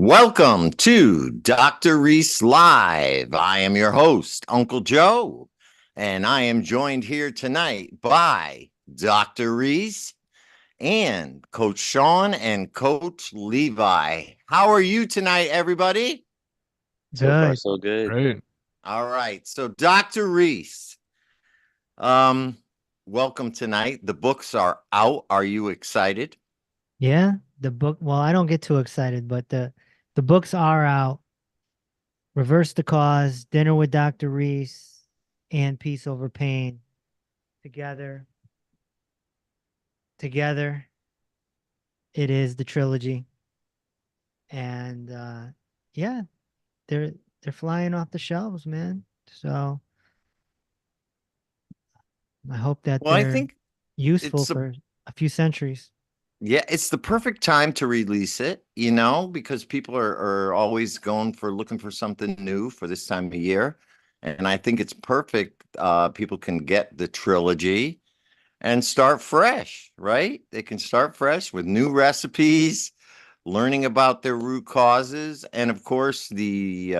Welcome to Dr. Reese Live. I am your host, Uncle Joe, and I am joined here tonight by Dr. Reese and Coach Sean and Coach Levi. How are you tonight, everybody? So far, Good. so good. Great. All right. So, Dr. Reese, um, welcome tonight. The books are out. Are you excited? Yeah, the book. Well, I don't get too excited, but the books are out. Reverse the Cause, Dinner with Dr. Reese, and Peace Over Pain. Together, together, it is the trilogy. And yeah, they're they're flying off the shelves, man. So I hope that Well, I they're think useful it's a for a few centuries. Yeah, it's the perfect time to release it, because people are always going for looking for something new for this time of year. And I think it's perfect. People can get the trilogy and start fresh, right? They can start fresh with new recipes, learning about their root causes, and of course the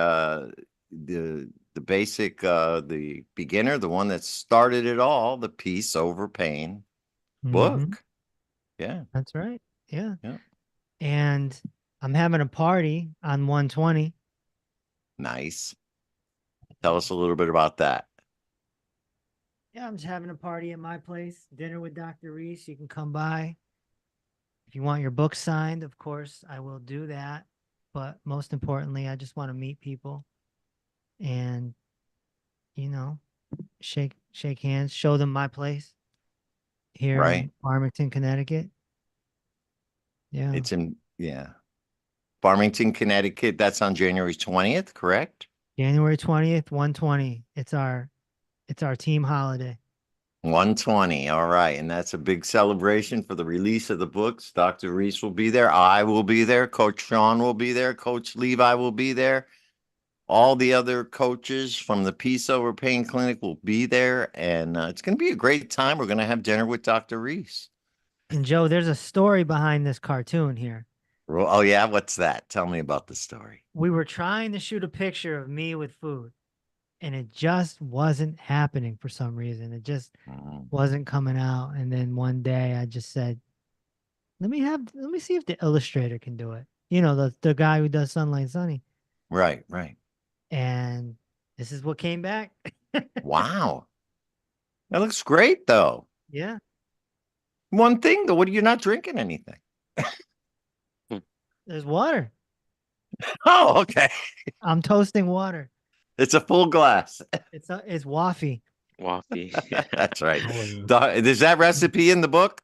basic the beginner, the one that started it all, the Peace Over Pain Hmm. book. Yeah, That's right. Yeah. yeah. And I'm having a party on 120. Nice. Tell us a little bit about that. Yeah, I'm just having a party at my place. Dinner with Dr. Reese. You can come by. If you want your book signed, of course, I will do that. But most importantly, I just want to meet people and, you know, shake hands, show them my place here Right? in Farmington, Connecticut. Yeah. Yeah. Farmington, Connecticut. That's on January 20th, correct? January 20th, 120. It's our team holiday. 120. All right. And that's a big celebration for the release of the books. Dr. Reese will be there. I will be there. Coach Sean will be there. Coach Levi will be there. All the other coaches from the Peace Over Pain Clinic will be there. And it's going to be a great time. We're going to have dinner with Dr. Reese. And Joe, there's a story behind this cartoon here. Oh, yeah. What's that? Tell me about the story. We were trying to shoot a picture of me with food, and it just wasn't happening for some reason. It just Mm, wasn't coming out. And then one day I just said, let me see if the illustrator can do it. The guy who does Sunlight Sunny. right, right. And this is what came back. Wow. That looks great, though. Yeah, One thing, though, what are you not drinking anything? Hmm. there's water. Oh, okay. I'm toasting water. It's a full glass. It's waffy. Waffy. That's right. Oh, yeah. Is that recipe in the book?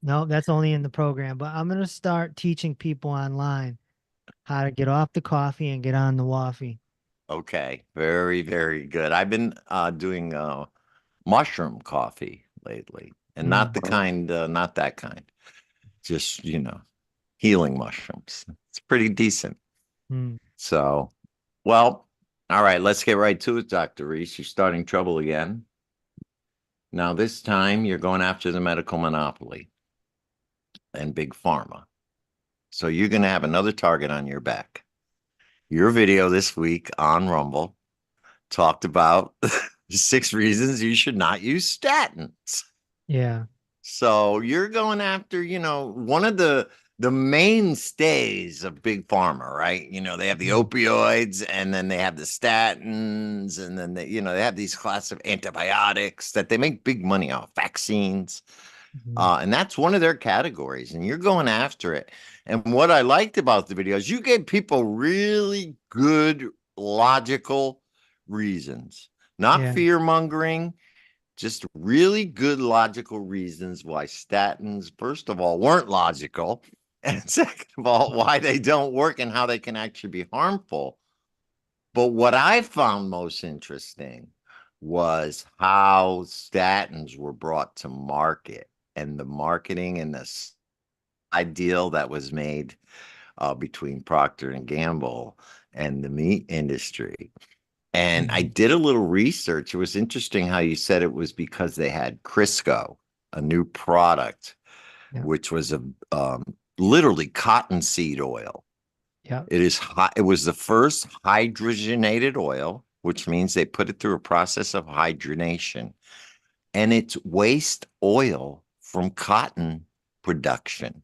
No, that's only in the program. But I'm gonna start teaching people online how to get off the coffee and get on the waffy. Okay. Very, very good. I've been doing mushroom coffee lately, and not Mm, the kind, not that kind. Just, healing mushrooms. It's pretty decent. mm. So, well, all right, let's get right to it, Dr. Reese. You're starting trouble again. Now, this time you're going after the medical monopoly and big pharma. So you're going to have another target on your back. Your video this week on Rumble talked about 6 reasons you should not use statins. Yeah. So you're going after, one of the mainstays of big pharma, right? They have the Mm, opioids, and then they have the statins, and then they have these class of antibiotics that they make big money off, vaccines. mhm. And that's one of their categories, and you're going after it. And what I liked about the video is you gave people really good, logical reasons, not Yeah. fear mongering, just really good, logical reasons why statins, first of all, weren't logical. And second of all, why they don't work and how they can actually be harmful. But what I found most interesting was how statins were brought to market and the marketing and the ideal that was made between Procter and Gamble and the meat industry. And I Mhm. did a little research. It was interesting how you said it was because they had Crisco, a new product, Yeah. which was a literally cottonseed oil. Yep. It is hot. It was the first hydrogenated oil, which means they put it through a process of hydrogenation, and it's waste oil from cotton production.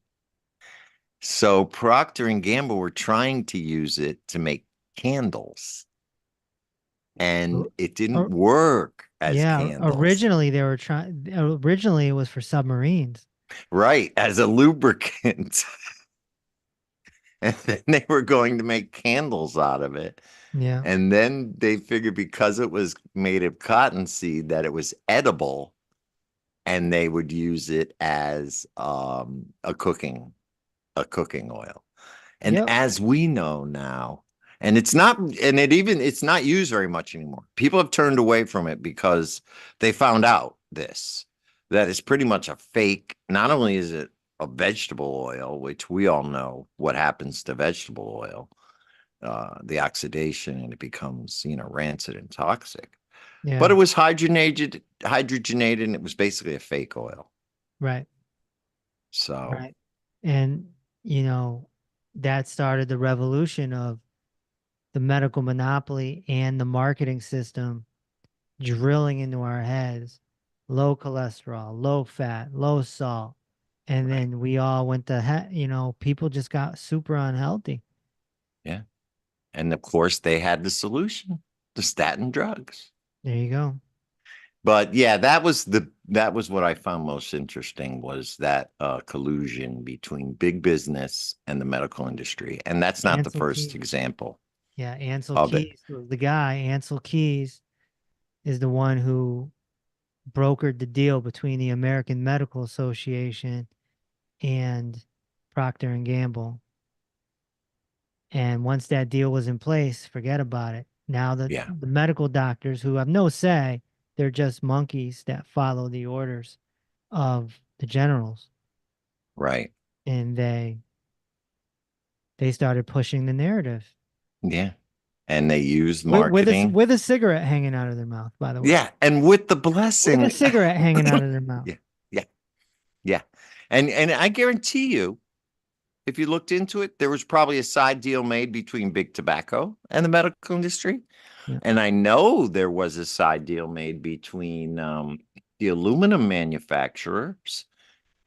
So Procter and Gamble were trying to use it to make candles, and Or- it didn't or- work as yeah. candles. Originally, they were trying. Originally, it was for submarines. Right, as a lubricant. And then they were going to make candles out of it. Yeah. And then they figured because it was made of cottonseed that it was edible, and they would use it as a cooking oil. And Yep. as we know now, and it's not used very much anymore. People have turned away from it because they found out that it's pretty much a fake. Not only is it a vegetable oil, which we all know what happens to vegetable oil, the oxidation, and it becomes, rancid and toxic. But Yeah. it was hydrogenated, and it was basically a fake oil. Right. So Right. And, you know, that started the revolution of the medical monopoly and the marketing system drilling into our heads low cholesterol, low fat, low salt. And right, then we all went to, people just got super unhealthy. yeah. And of course, they had the solution, the statin drugs. There you go. But yeah, that was what I found most interesting, was that collusion between big business and the medical industry. And that's not the Ansel first Keys. example Yeah. Ansel of it. Keys was the guy. Ansel Keys is the one who brokered the deal between the American Medical Association and Procter and Gamble. And once that deal was in place, forget about it. Now Yeah, the medical doctors who have no say, they're just monkeys that follow the orders of the generals. right. And they started pushing the narrative Yeah. And they used with marketing. with a cigarette hanging out of their mouth, by the way. Yeah. And with the With a blessing. cigarette hanging out of their mouth. Yeah. Yeah. Yeah. And I guarantee you, if you looked into it, there was probably a side deal made between big tobacco and the medical industry. Yeah. And I know there was a side deal made between the aluminum manufacturers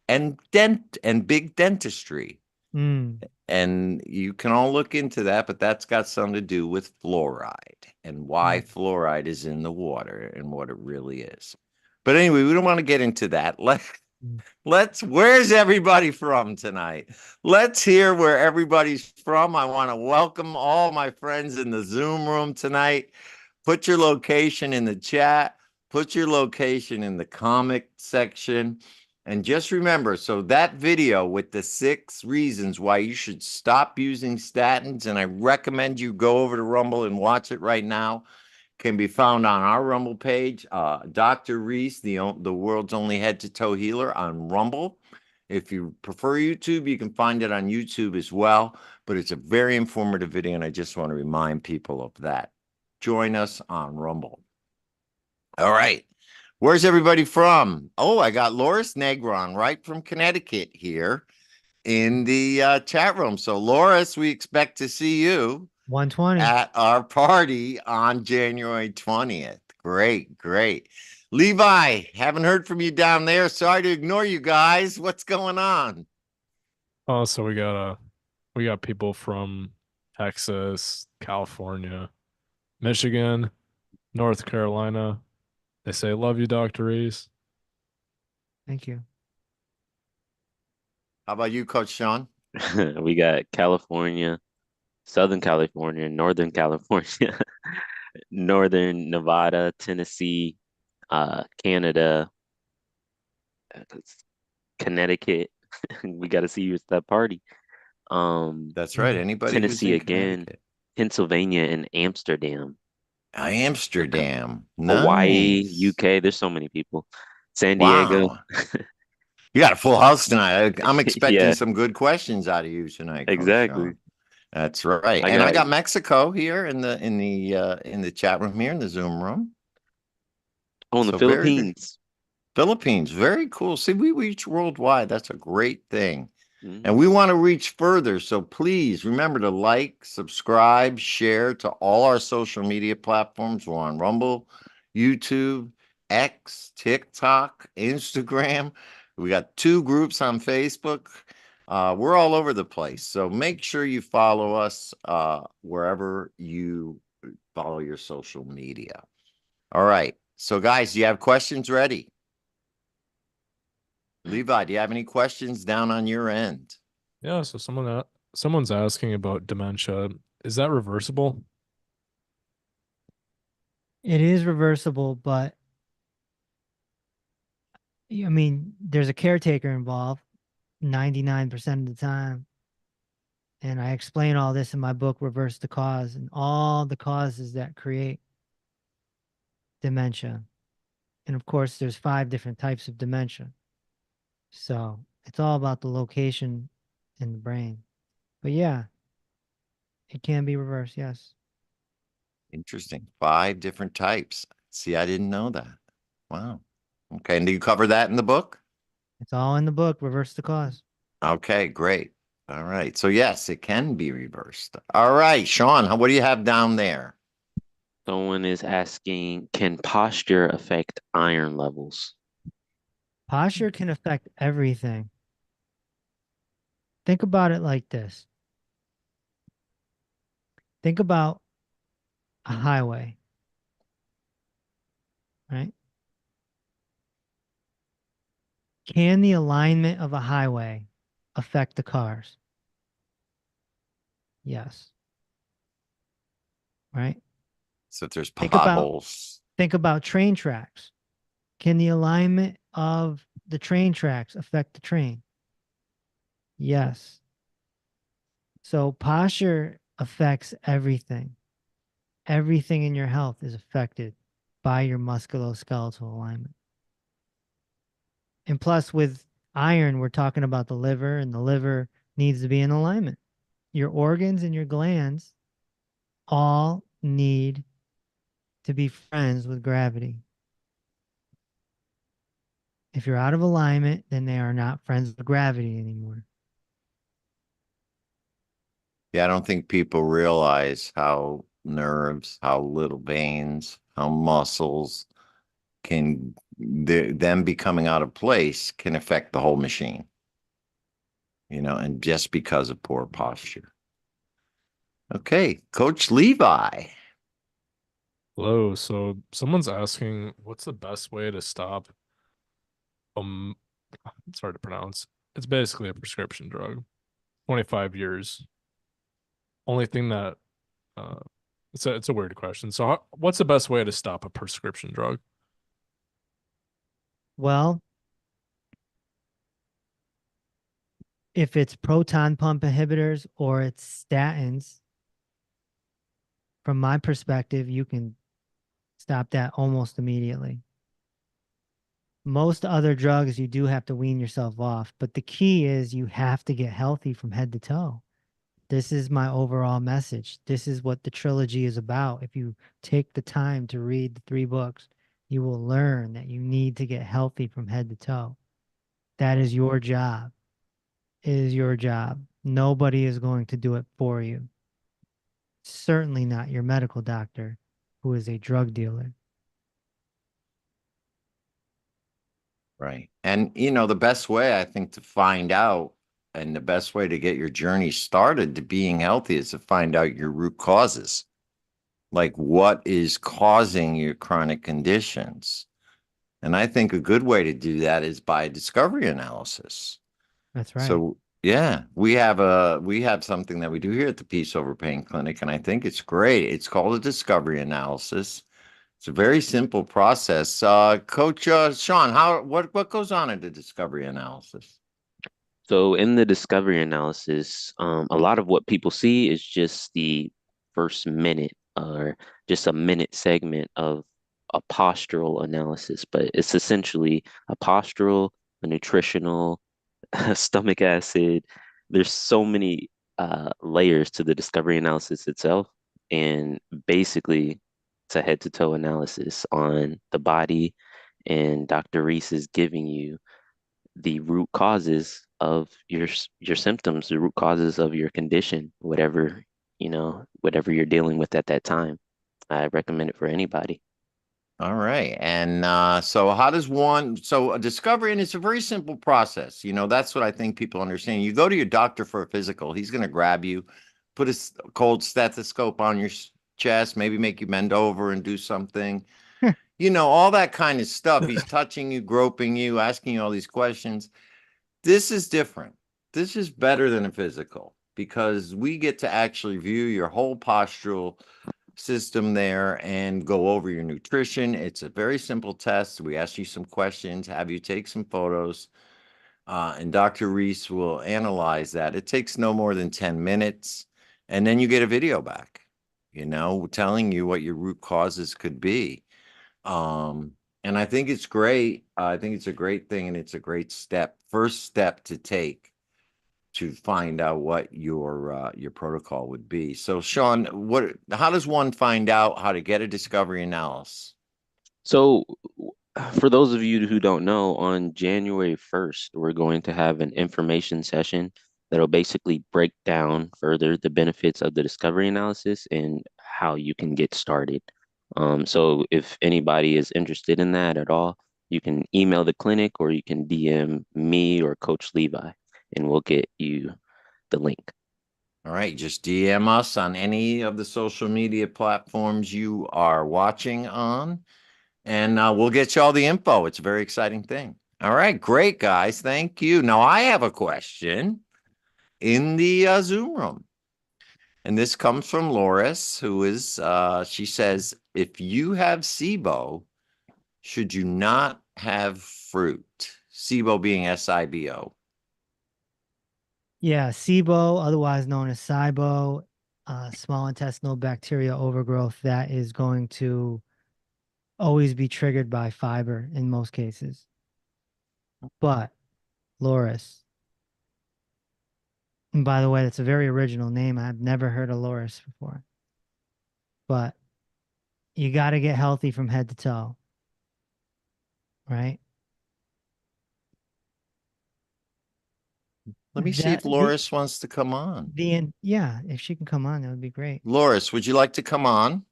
and big dentistry. Mm, And you can all look into that, but that's got something to do with fluoride and why mm, fluoride is in the water and what it really is. But anyway, we don't want to get into that. mm. Where's everybody from tonight? Let's hear where everybody's from. I want to welcome all my friends in the Zoom room tonight. Put your location in the chat, put your location in the comment section. And just remember, so that video with the 6 reasons why you should stop using statins, and I recommend you go over to Rumble and watch it right now, can be found on our Rumble page. Dr. Reese, the world's only head-to-toe healer, on Rumble. If you prefer YouTube, you can find it on YouTube as well. But it's a very informative video, and I just want to remind people of that. Join us on Rumble. All right. Where's everybody from? Oh, I got Loris Negron right from Connecticut here in the chat room. So, Loris, we expect to see you 120. at our party on January 20th. Great, great. Levi, haven't heard from you down there. Sorry to ignore you guys. What's going on? Oh, so we got people from Texas, California, Michigan, North Carolina. They say, "Love you, Dr. Reese." Thank you. How about you, Coach Sean? We got California, Southern California, Northern California, Northern Nevada, Tennessee, Canada, Connecticut. We got to see you at that party. That's right. Yeah. Anybody who's Tennessee in again, Connecticut. Pennsylvania, and Amsterdam. Amsterdam. Hawaii, Nice. UK. There's so many people. San Diego. Wow. You got a full house tonight. I'm expecting Yeah, some good questions out of you tonight, Coach exactly. Sean. That's right. I And I got got Mexico here in the chat room here in the Zoom room. in the So very good. Philippines. Philippines, very cool. See, we reach worldwide. That's a great thing. And we want to reach further. So please remember to like, subscribe, share to all our social media platforms. We're on Rumble, YouTube, X, TikTok, Instagram. We got 2 groups on Facebook. We're all over the place. So make sure you follow us wherever you follow your social media. All right. So, guys, do you have questions ready? Levi, do you have any questions down on your end? Yeah, so someone's asking about dementia. Is that reversible? It is reversible, but I mean, there's a caretaker involved 99% of the time. And I explain all this in my book, Reverse the Cause, and all the causes that create dementia. And of course, there's 5 different types of dementia. So it's all about the location in the brain. But yeah, it can be reversed. Yes. Interesting. 5 different types. See, I didn't know that. Wow. Okay. And do you cover that in the book? It's all in the book, Reverse the Cause. Okay, great. All right. So, yes, it can be reversed. All right, Sean, what do you have down there? Someone is asking, can posture affect iron levels? Posture can affect everything. Think about it like this. Think about a highway, right? Can the alignment of a highway affect the cars? Yes. Right? So, if there's Think about potholes. think about train tracks. Can the alignment of the train tracks affect the train? Yes. So posture affects everything. Everything in your health is affected by your musculoskeletal alignment. And plus, with iron, we're talking about the liver, and the liver needs to be in alignment. Your organs and your glands all need to be friends with gravity. If you're out of alignment, then they are not friends with gravity anymore. Yeah, I don't think people realize how nerves, how little veins, how muscles can, them becoming out of place can affect the whole machine, and just because of poor posture. Okay, Coach Levi. Hello. So someone's asking, what's the best way to stop it's hard to pronounce. It's basically a prescription drug. 25 years. Only thing that uh it's a weird question. So what's the best way to stop a prescription drug? Well, if it's proton pump inhibitors or it's statins, from my perspective, you can stop that almost immediately. Most other drugs, you do have to wean yourself off, but the key is you have to get healthy from head to toe. This is my overall message. This is what the trilogy is about. If you take the time to read the 3 books, you will learn that you need to get healthy from head to toe. That is your job. It is your job. Nobody is going to do it for you. Certainly not your medical doctor, who is a drug dealer. Right. And, the best way I think to find out and the best way to get your journey started to being healthy is to find out your root causes. Like what is causing your chronic conditions? And I think a good way to do that is by discovery analysis. That's right. So, yeah, we have something that we do here at the Peace Over Pain Clinic, and I think it's great. It's called a discovery analysis. It's a very simple process. Coach Sean, what goes on in the discovery analysis? So in the discovery analysis, a lot of what people see is just the first minute or just a minute segment of a postural analysis, but it's essentially a postural, a nutritional, stomach acid. There's so many layers to the discovery analysis itself, and basically it's a head to toe analysis on the body, and Dr. Reese is giving you the root causes of your symptoms, the root causes of your condition, whatever, whatever you're dealing with at that time. I recommend it for anybody. All right. And so how does so a discovery, and it's a very simple process. That's what I think people understand. You go to your doctor for a physical, he's going to grab you, put a cold stethoscope on your chest, maybe make you bend over and do something, all that kind of stuff. He's touching you, groping you, asking you all these questions. This is different. This is better than a physical because we get to actually view your whole postural system there and go over your nutrition. It's a very simple test. We ask you some questions, have you take some photos, and Dr. Reese will analyze that. It takes no more than 10 minutes, and then you get a video back, telling you what your root causes could be. And I think it's great. I think it's a great thing, and it's a great first step to take to find out what your protocol would be. So, Sean, how does one find out how to get a discovery analysis? So, for those of you who don't know, on January 1st, we're going to have an information session that'll basically break down further the benefits of the discovery analysis and how you can get started. So if anybody is interested in that at all, you can email the clinic or you can DM me or Coach Levi, and we'll get you the link. All right, just DM us on any of the social media platforms you are watching on, and we'll get you all the info. It's a very exciting thing. All right, great, guys. Thank you. Now, I have a question in the Zoom room. And this comes from Loris, who is, she says, if you have SIBO, should you not have fruit? SIBO being SIBO. Yeah, SIBO, otherwise known as SIBO, small intestinal bacterial overgrowth, that is going to always be triggered by fiber in most cases. But, Loris, and by the way, that's a very original name. I've never heard of Loris before. But you got to get healthy from head to toe, right? Let me see if Loris wants to come on. Yeah, if she can come on, that would be great. Loris, would you like to come on?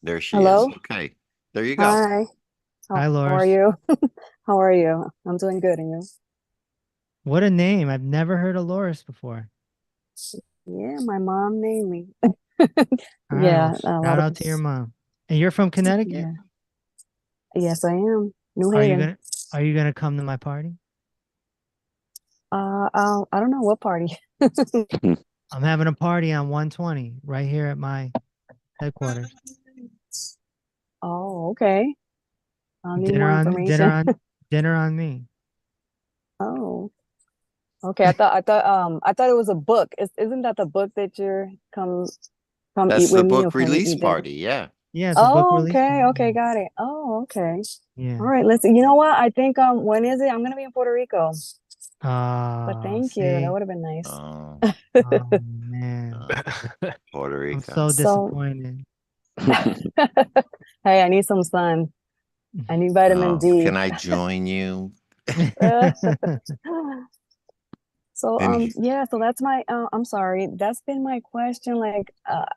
There she Hello? is. Okay. There you go. Hi. Hi, Loris. How are you? How are you? I'm doing good, and you? What a name. I've never heard of Loris before. Yeah, my mom named me. All right, Yeah, well, shout out to your mom. And you're from Connecticut? Yeah. Yes, I am. New Are Haven. you gonna come to my party? I don't know what party. I'm having a party on 120 right here at my headquarters. Oh, okay. I'll need Dinner more on information. dinner on me. Oh, okay. I thought it was a book. Isn't that the book that you're come That's eat the with me or book come release eat dinner? party. Yeah. Yeah, it's a book Oh, release. okay. Okay, got it. Oh, okay. Yeah. All right, listen. You know what? I think when is it? I'm gonna be in Puerto Rico. But Oh, thank you. see? That would have been nice. Oh, Oh man. Puerto I'm Rico. so So, disappointed. hey, I need some sun. I need vitamin D. Can I join you? So, And yeah, so that's I'm sorry. That's been my question. Like,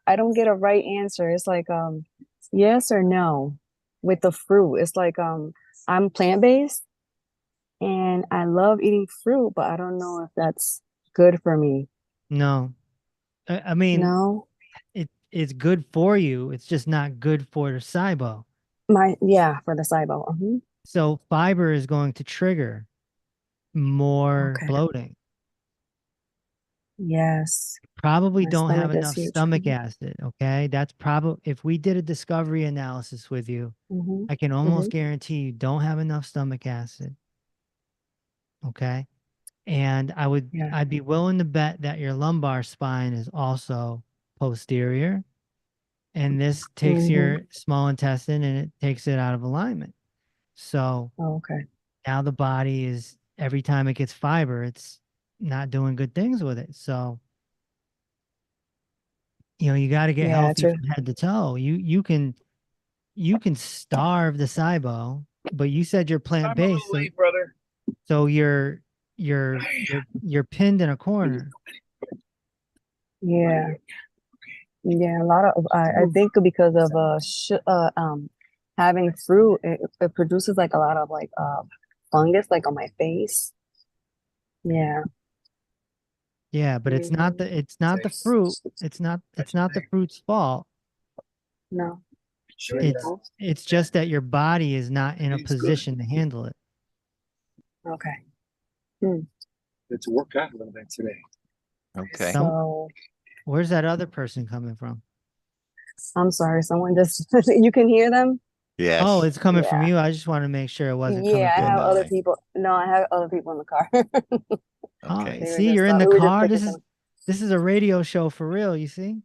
I don't get a right answer. It's like, yes or no with the fruit. It's like, I'm plant-based and I love eating fruit, but I don't know if that's good for me. No. I mean, No, it's good for you. It's just not good for the SIBO. yeah, for the SIBO. So fiber is going to trigger more Okay. bloating. Yes. Probably My don't have stomach is enough huge. stomach acid. Okay. That's probably, if we did a discovery analysis with you, Mm-hmm. I can almost guarantee you don't have enough stomach acid. Okay. And Yeah. I'd be willing to bet that your lumbar spine is also posterior. And this takes your small intestine and it takes it out of alignment. So Oh, okay. now the body is, every time it gets fiber, it's not doing good things with it. So, you got to get Yeah, healthy true. from head to toe. You can you can starve the SIBO, but you said you're plant-based, so brother. so you're pinned in a corner. Yeah. Yeah, a lot of I think because of having fruit, it produces like a lot of like fungus like on my face. Yeah. Yeah, but it's not the fruit. It's not the fruit's fault. No. It's just that your body is not in a position to handle it. Okay. Let's work out a little bit today. Okay. So Where's that other person coming from? I'm sorry, someone just you can hear them? Yes. Oh, it's coming from Yeah. you. I just want to make sure it wasn't coming Yeah, I from have other Goodbye. people. No, I have other people in the car. Oh, Okay. They were see, just you're in the we were just car. taking some. This is a radio show for real, you see?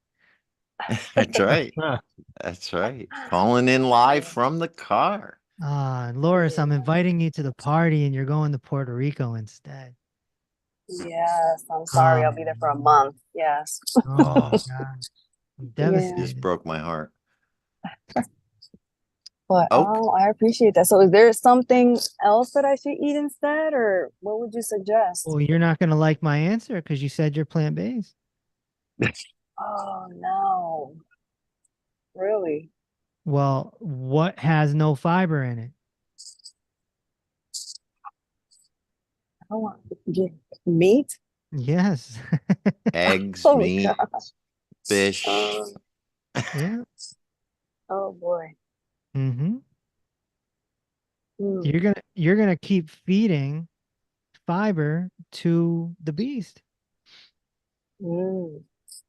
That's right. Ah, That's right. Calling in live from the car. Loris, I'm inviting you to the party and you're going to Puerto Rico instead. Yes, I'm sorry. I'll be there for a month. Yes. Oh my Oh, God. I'm Yeah. just devastated. broke my heart. But Okay. I appreciate that. So is there something else that I should eat instead, or what would you suggest? Well, you're not going to like my answer because you said you're plant-based. Oh no. Really? Well, what has no fiber in it? I don't want get meat. Yes. Eggs, Oh meat, God. fish. Yeah. Oh boy. Mm-hmm. Hmm. You're gonna keep feeding fiber to the beast. Mm.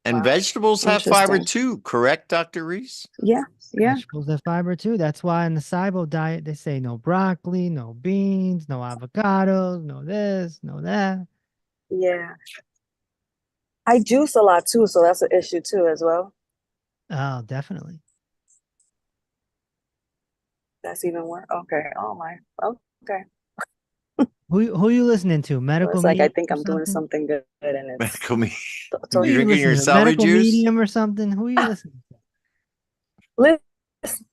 And Wow. vegetables have fiber Interesting. too, correct, Dr. Reese? Yeah. Yeah. Vegetables have fiber too. That's why in the SIBO diet they say no broccoli, no beans, no avocados, no this, no that. Yeah. I juice a lot too, so that's an issue too as well. Oh, definitely. That's even worse. Okay. Oh my. Okay. Who you listening to? So Medical it's like I medium think or I'm doing something? something good and it's Medical me. Who so are You you drinking your listening to? celery Medical juice? medium or something? Who are you listening to? listen,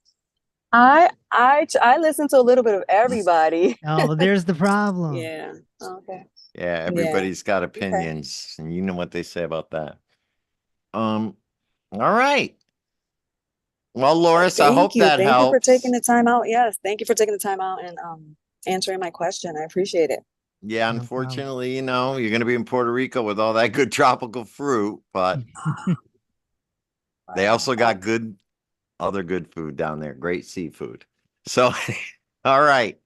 I listen to a little bit of everybody. Oh, there's the problem. Yeah. Okay. Yeah, Yeah. everybody's got opinions, and you know what they say about that. All right. Well, Loris, I hope that Thank you for helps. taking the time out. Yes, thank you for taking the time out and answering my question. I appreciate it. Yeah, No problem. unfortunately, you know, you're going to be in Puerto Rico with all that good tropical fruit, but they also got good other good food down there. Great seafood. So, all right.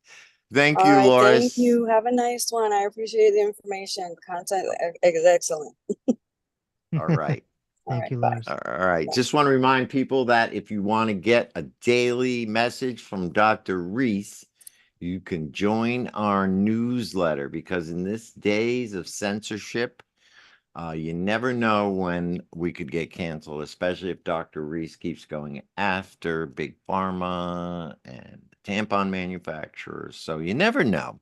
Thank All you, right, Loris. thank you. Have a nice one. I appreciate the information. Content is excellent. All right. Thank you, bye. Loris. All right. Just want to remind people that if you want to get a daily message from Dr. Reese, you can join our newsletter because in this days of censorship, you never know when we could get canceled, especially if Dr. Reese keeps going after Big Pharma and tampon manufacturers. So you never know.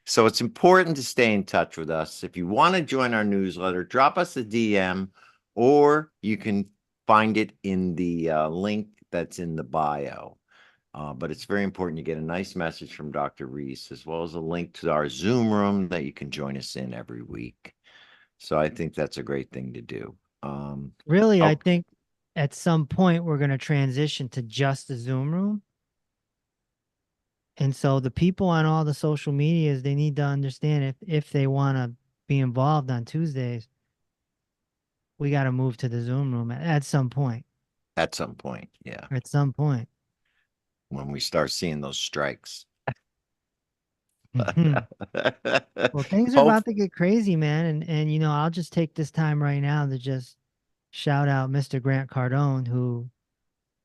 So it's important to stay in touch with us. If you want to join our newsletter, drop us a DM or you can find it in the link that's in the bio. But it's very important you get a nice message from Dr. Reese, as well as a link to our Zoom room that you can join us in every week. So I think that's a great thing to do. Really, I oh, think at some point we're going to transition to just the Zoom room. And so the people on all the social medias, they need to understand if they want to be involved on Tuesdays, we got to move to the Zoom room at some point. at some point, yeah, At some point. when we start seeing those strikes. Mhm. Well, things are Hope- about to get crazy, man. And you know, I'll just take this time right now to just shout out Mr. Grant Cardone who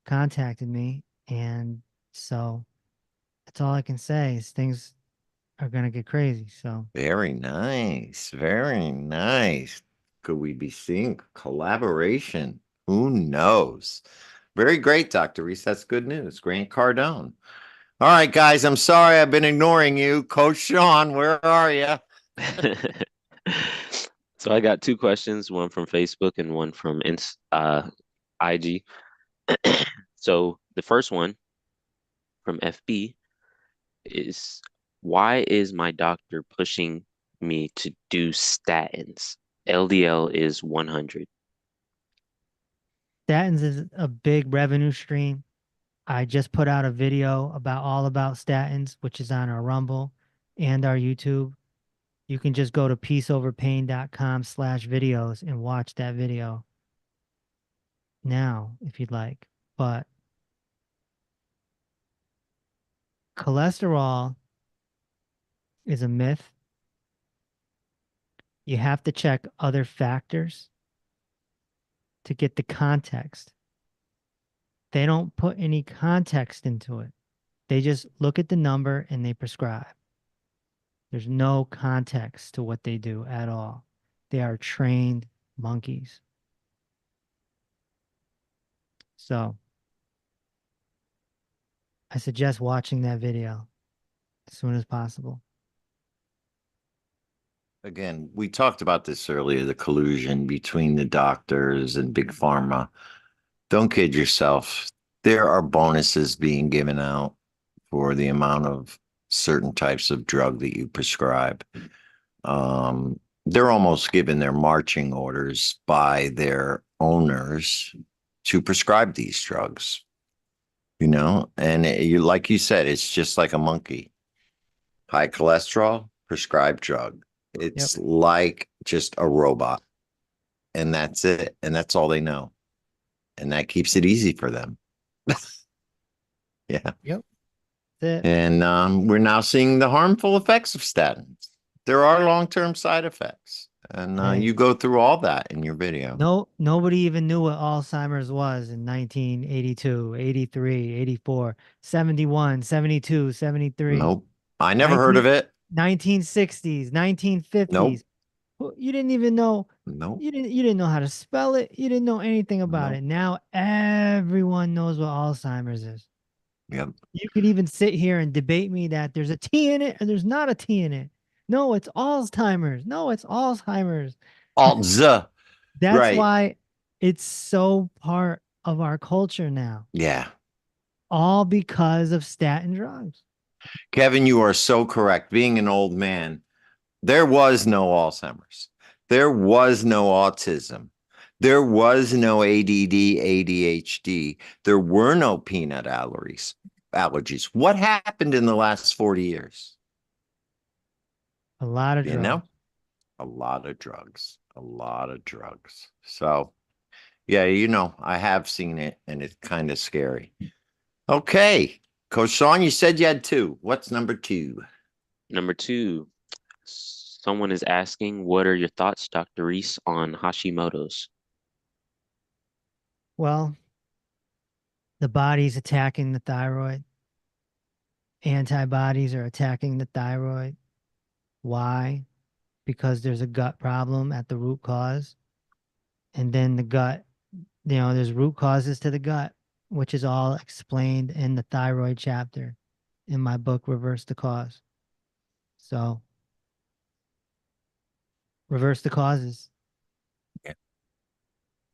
contacted me. And so that's all I can say is things are gonna get crazy. So Very nice. Very nice. Could we be seeing collaboration? Who knows? Very great, Dr. Reese. That's good news. Grant Cardone. All right, guys. I'm sorry I've been ignoring you. Coach Sean, where are you? So I got two questions, one from Facebook and one from IG. So the first one, from FB is, why is my doctor pushing me to do statins? LDL is 100. Statins is a big revenue stream. I just put out a video all about statins, which is on our Rumble and our YouTube. You can just go to peaceoverpain.com/videos and watch that video now if you'd like. But cholesterol is a myth. You have to check other factors to get the context. They don't put any context into it. They just look at the number and they prescribe. There's no context to what they do at all. They are trained monkeys. So I suggest watching that video as soon as possible. Again, we talked about this earlier, the collusion between the doctors and Big Pharma. Don't kid yourself. There are bonuses being given out for the amount of certain types of drug that you prescribe. They're almost given their marching orders by their owners to prescribe these drugs, and like you said, it's just like a monkey. High cholesterol, prescribed drug. It's like just a robot, and that's it. And that's all they know. And that keeps it easy for them. Yeah. Yep. That's it. And we're now seeing the harmful effects of statins. There are long-term side effects. And Hey. you go through all that in your video. No, nobody even knew what Alzheimer's was in 1982, 83, 84, 71, 72, 73. Nope. I never heard of it. 1960s, 1950s. Nope. You didn't even know. Nope. You didn't know how to spell it. You didn't know anything about Nope. it. Now everyone knows what Alzheimer's is. Yep. You could even sit here and debate me that there's a T in it and there's not a T in it. No, it's Alzheimer's. No, it's Alzheimer's. Alza. That's Right. why it's so part of our culture now. Yeah. All because of statin drugs. Kevin, you are so correct. Being an old man, there was no Alzheimer's. There was no autism. There was no ADD, ADHD. There were no peanut allergies. What happened in the last 40 years? A lot of drugs. A lot of drugs. A lot of drugs. So, yeah, I have seen it, and it's kind of scary. Okay. Coach Sean, you said you had two. What's number two? Number two, someone is asking, what are your thoughts, Dr. Reese, on Hashimoto's? Well, the body's attacking the thyroid. Antibodies are attacking the thyroid. Why? Because there's a gut problem at the root cause. And then the gut, there's root causes to the gut, which is all explained in the thyroid chapter in my book, Reverse the Cause. So, reverse the causes. Yeah,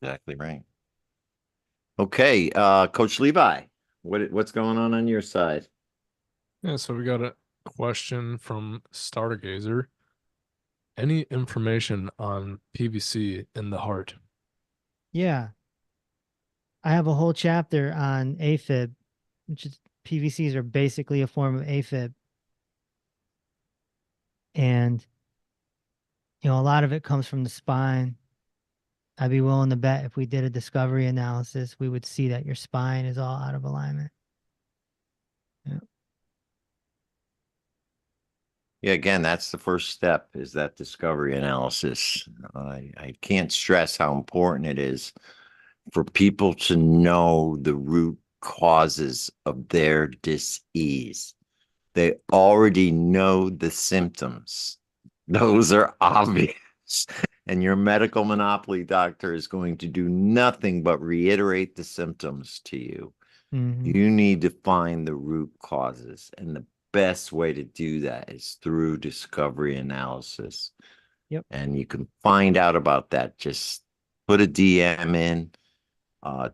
exactly right. Okay, Coach Levi, what's going on your side? Yeah, so we got a question from Stargazer. Any information on PVC in the heart? Yeah. I have a whole chapter on AFib, which is PVCs are basically a form of AFib. And, a lot of it comes from the spine. I'd be willing to bet if we did a discovery analysis, we would see that your spine is all out of alignment. Yeah, again, that's the first step, is that discovery analysis. I can't stress how important it is for people to know the root causes of their disease. They already know the symptoms. Those are obvious. And your medical monopoly doctor is going to do nothing but reiterate the symptoms to you. Mm-hmm. You need to find the root causes. And the best way to do that is through discovery analysis. Yep. And you can find out about that. Just put a DM in,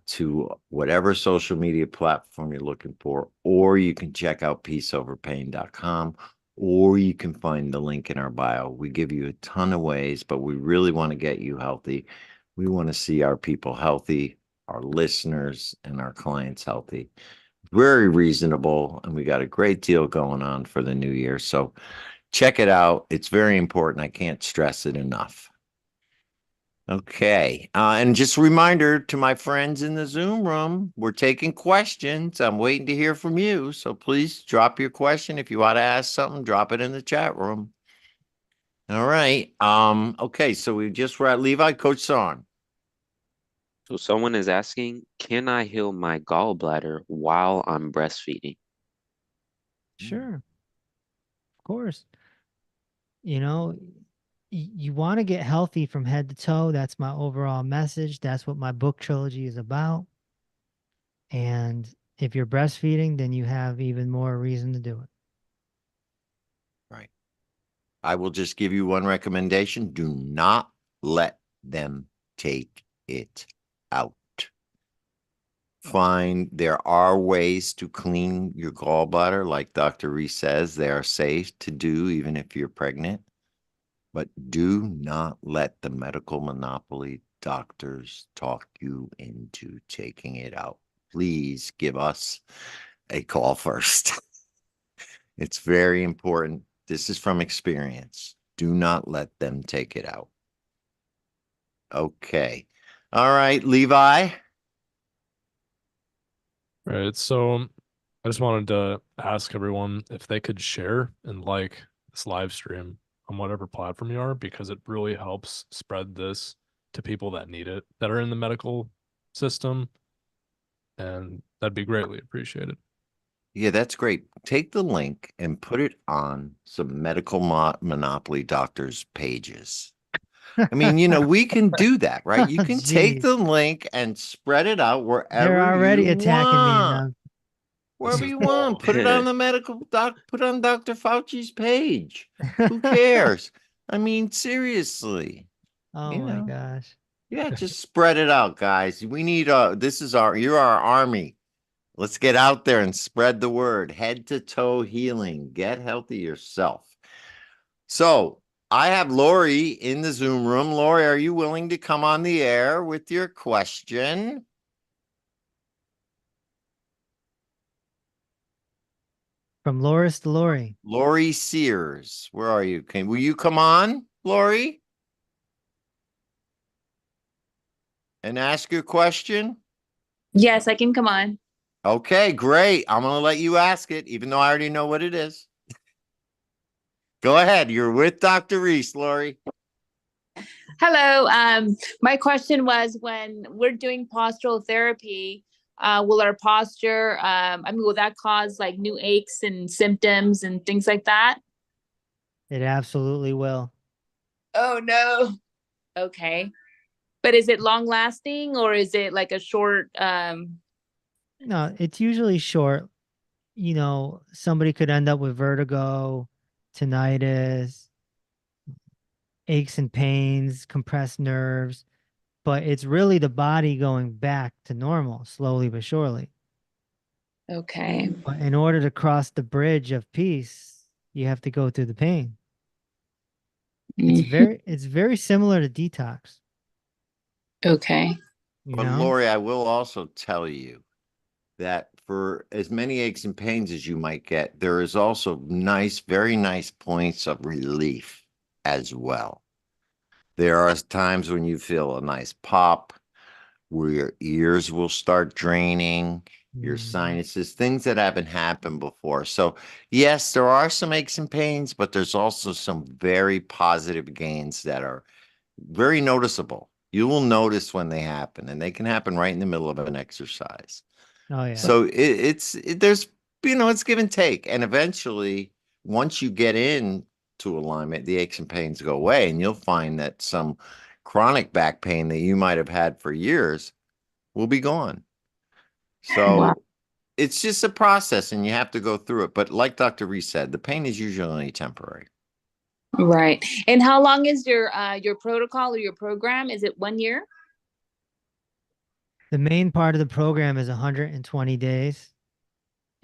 to whatever social media platform you're looking for, or you can check out peaceoverpain.com, or you can find the link in our bio. We give you a ton of ways, but we really want to get you healthy. We want to see our people healthy, our listeners and our clients healthy. Very reasonable, and we got a great deal going on for the new year. So check it out. It's very important. I can't stress it enough. Okay. And just a reminder to my friends in the Zoom room, we're taking questions. I'm waiting to hear from you. So please drop your question. If you want to ask something, drop it in the chat room. All right. Okay. So we just were at Levi. Coach Son. So someone is asking, can I heal my gallbladder while I'm breastfeeding? Sure, of course. You know, you want to get healthy from head to toe. That's my overall message. That's what my book trilogy is about. And if you're breastfeeding, then you have even more reason to do it. Right. I will just give you one recommendation. Do not let them take it out. Fine, there are ways to clean your gallbladder, like Dr. Reese says, they are safe to do even if you're pregnant. But do not let the medical monopoly doctors talk you into taking it out. Please give us a call first. It's very important. This is from experience. Do not let them take it out. Okay. All right, Levi. Right. So I just wanted to ask everyone if they could share and like this live stream on whatever platform you are, because it really helps spread this to people that need it, that are in the medical system. And that'd be greatly appreciated. Yeah, that's great. Take the link and put it on some medical monopoly doctors' pages. I mean, we can do that, right? You can take Jeez. the link and spread it out They're wherever already you attacking me want. enough. Wherever you want. Put it on the put on Dr. Fauci's page. Who cares? I mean, seriously. Oh You my know. gosh. Yeah, just spread it out, guys. We need you're our army. Let's get out there and spread the word. Head to toe healing. Get healthy yourself. So I have Lori in the Zoom room. Lori, are you willing to come on the air with your question? From Loris to Lori. Lori Sears, where are you? Will you come on, Lori? And ask your question? Yes, I can come on. Okay, great. I'm going to let you ask it, even though I already know what it is. Go ahead. You're with Dr. Reese, Lori. Hello. My question was, when we're doing postural therapy, will our posture, will that cause like new aches and symptoms and things like that? It absolutely will. Oh no. Okay. But is it long lasting or is it like a short, No, it's usually short. Somebody could end up with vertigo, tinnitus, aches and pains, compressed nerves, but it's really the body going back to normal slowly but surely. okay. But in order to cross the bridge of peace, you have to go through the pain. Mhm. It's very similar to detox, Okay. you But know? Lori, I will also tell you that for as many aches and pains as you might get, there is also very nice points of relief as well. There are times when you feel a nice pop, where your ears will start draining, your Mhm. sinuses, things that haven't happened before. So, yes, there are some aches and pains, but there's also some very positive gains that are very noticeable. You will notice when they happen, and they can happen right in the middle of an exercise. Oh yeah. So there's it's give and take, and eventually, once you get into alignment, the aches and pains go away, and you'll find that some chronic back pain that you might have had for years will be gone. Wow. So it's just a process, and you have to go through it. But like Dr. Reese said, the pain is usually only temporary. Right. And how long is your protocol or your program? Is it 1 year? The main part of the program is 120 days.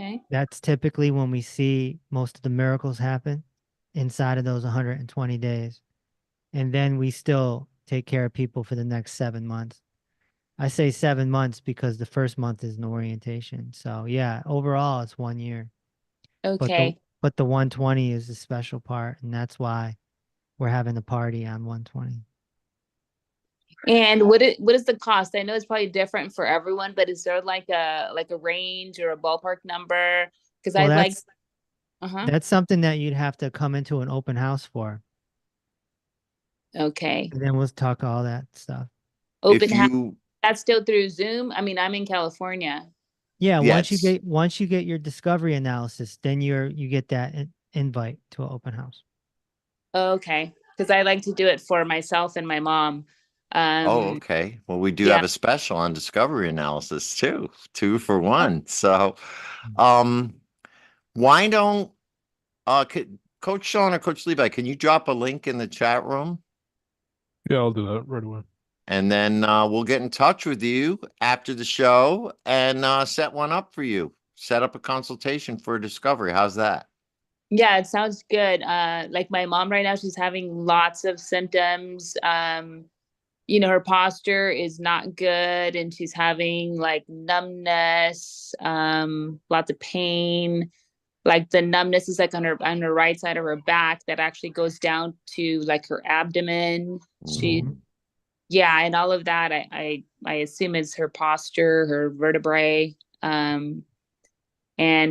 Okay. That's typically when we see most of the miracles happen inside of those 120 days. And then we still take care of people for the next 7 months. I say 7 months because the first month is an orientation. So yeah, overall it's 1 year. But the Okay. but the 120 is the special part, and that's why we're having a party on 120. And what is the cost? I know it's probably different for everyone, but is there like a range or a ballpark number? Because Well, I'd like, that's uh-huh. that's something that you'd have to come into an open house for, Okay. and then we'll talk all that stuff. If Open house, you, that's still through Zoom. I mean, I'm in California. Yeah, yes, once you get your discovery analysis, then you get that invite to an open house. Okay. Because I like to do it for myself and my mom. oh, Um, okay. Well, we do yeah. have a special on discovery analysis too, 2 for 1. So, Mm. um, why don't Coach Sean or Coach Levi, can you drop a link in the chat room? Yeah, I'll do that right away. And then we'll get in touch with you after the show and set one up for you. Set up a consultation for discovery. How's that? Yeah, it sounds good. Like my mom right now, she's having lots of symptoms. Her posture is not good and she's having like numbness, lots of pain. Like the numbness is like on her right side of her back that actually goes down to like her abdomen. She Mhm. Yeah, and all of that I assume is her posture, her vertebrae. And